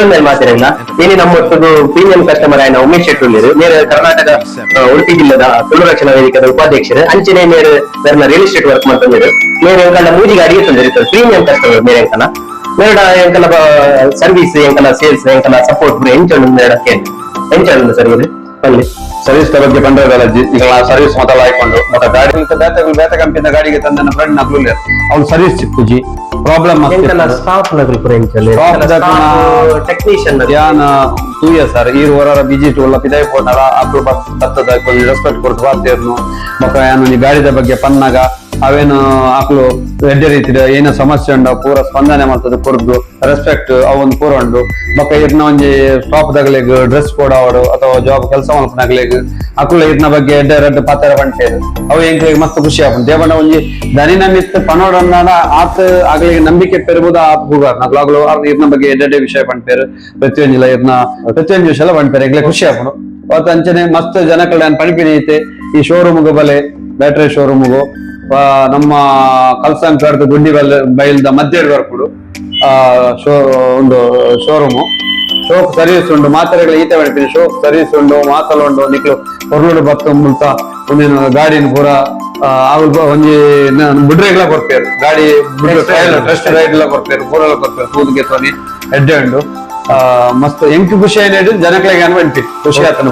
ಮೇಲೆ ಮಾತಿರಲ್ಲ ಏನಿ ನಮ್ಮೊಟ್ಟಿಗೂ premium customer ಆಯ್ನ Umesh Shetty ನೇರ ಕರ್ನಾಟಕ ಉಡುಪಿ ಜಿಲ್ಲೆದ ತುಳು ರಕ್ಷಣಾ ವೇದಿಕೆದ ಉಪಾಧ್ಯಕ್ಷರು ಅಂಚನೆ ನೇರ ಬೇರೆ ರಿಯಲ್ ಎಸ್ಟೇಟ್ ವರ್ಕ್ ಮಾಡ್ತಿದ್ರು ನೇರ ಎಂಕಲ್ಲ ಮೂಜಿಗೆ ಅಡಿಗೆ ತಂದಿರ್ತಾರೆ ಪ್ರೀಮಿಯಂ ಕಸ್ಟಮರ್ ಮೇರೆ ಎಂಕನ ನೇರ ಎಂಕಲ್ಲ ಸರ್ವಿಸ್ ಎಂಕಲ್ಲ ಸೇಲ್ಸ್ ಎಂಕಲ್ಲ ಸಪೋರ್ಟ್ ಎಂಚ ಸರ್ ಇದು ಅಲ್ಲಿ ಸರ್ವಿಸ್ ಬಗ್ಗೆ ಬಂದವರಲ್ಲ ಈಗ ಸರ್ವಿಸ್ ಮೊದಲು ಹಾಕೊಂಡು ಮತ್ತೆ ಗಾಡಿ ಬೇತ ಕಂಪನಿಯ ಗಾಡಿಗೆ ತಂದ ಫ್ರೆಂಡ್ ನಗಲು ಅವ್ನು ಸರ್ವಿಸ್ ಚಿಕ್ಕುಜಿ ಪ್ರಾಬ್ಲಮ್ ಸ್ಟಾಫ್ ನಗಲು ಟೆಕ್ನಿಷಿಯನ್ ಯಾನ್ 2 years ಸರ್ ಈ ಹೊರ ಬಿಜಿ ಟೂಲ್ ಪಿದೈ ಪೋನಲ ಅಪ್ರೂವ್ ಬರ್ತದ ರೆಸ್ಪೆಕ್ಟ್ ಕೊಡ್ತು ಬಾರ್ತಿರ್ನು ಮಕ್ಕ ಯಾನು ಗಾಡಿದ ಬಗ್ಗೆ ಪನ್ನಾಗ ಅವೇನು ಆಕಲು ಎಡ್ಡೆ ರೀತಿದ ಏನೋ ಸಮಸ್ಯೆ ಉಂಡ ಪೂರ ಸ್ಪಂದನೆ ಮಾಡ್ತದೆ ಕೊರ್ದು ರೆಸ್ಪೆಕ್ಟ್ ಅವನ್ ಪೂರ ಉಂಡು ಮಕ್ಕ ಇರ್ನ ಒಂಜಿ ಸ್ಟಾಪ್ ದಾಗಲಿಗ್ ಡ್ರೆಸ್ ಕೋಡ್ ಆವಡು ಅಥವಾ ಜಾಬ್ ಕೆಲಸ ಮಲ್ಪನಾಗ್ಲಿಗ್ ಅಕುಲ ಇರ್ನ ಬಗ್ಗೆ ಎಡ್ಡೆ ರೆಡ್ ಪಾತ್ರ ಬಂಟೇರು ಅವು ಎಂಕ್ಲಿಗೆ ಮಸ್ತ್ ಖುಷಿ ಆಪುಂಡು ದೇವಣ್ಣ ಒಂಜಿ ದನಿನ ಮಿತ್ ಪನೋಡನ್ನ ಆತ ಆಗ್ಲಿಗೆ ನಂಬಿಕೆ ಪೆರ್ಬುದ ಆತ್ ಹೋಗಾರ್ ನಗ್ಲಾಗ್ಲು ಇರ್ನ ಬಗ್ಗೆ ಎಡ್ಡೆ ವಿಷಯ ಬಂಟೇರು ಪ್ರತಿಯೊಂಜಿಲ್ಲ ಇರ್ನ ಪ್ರತಿಯೊಂದು ವಿಷಯ ಬಂಟೇರು ಎಂಕ್ಲೆ ಖುಷಿ ಆಪುಂಡು ಅವತ್ತು ಅಂಚನೆ ಮಸ್ತ್ ಜನ ಕಲ್ಯಾಣ ಪಣಿಪಿನಿ ಐತೆ ಈ ಶೋರೂಮ್ಗು ಬಲೆ ಬ್ಯಾಟ್ರಿ ಶೋರೂಮ್ಗು ನಮ್ಮ ಕಲ್ಸಂಕರ್ದು ಗುಂಡಿ ಬೈಲ್ದ ಮಧ್ಯ ಬರ್ಕೊಡು ಒಂದು ಶೋರೂಮು ಶೋಕ್ ಸರ್ವಿಸ್ ಉಂಡು ಮಾತ್ರೆಗಳ ಈತೆ ಮಾಡ್ತೀನಿ ಶೋಕ್ ಸರ್ವಿಸ್ ಉಂಡು ಮಾತಲ್ ಉಂಡು ನಿಕ್ಲು ಹೊರಡು ಬತ್ತ ಮುಲ್ತ ಒಂದಿನ ಗಾಡಿನ ಪೂರ ಒಂಜಿ ಬುಡ್ರೆಗ್ಲ ಕೊಡ್ತೇರು ಗಾಡಿ ಟೆಸ್ಟ್ ರೈಡ್ ಎಲ್ಲ ಕೊಡ್ತೇರು ಪೂರೆಲ್ಲ ಕೊಡ್ತೇರು ಕೂದಗೆ ತೋನಿ ಎಡ್ಡೆ ಉಂಡು ಮಸ್ತ್ ಎಂಕ್ ಖುಷಿ ಏನ್ ಹೇಳಿದ್ರು ಜನಗಳಿಗೆ ಅನ್ಬಂಟಿ ಖುಷಿ ಆತನ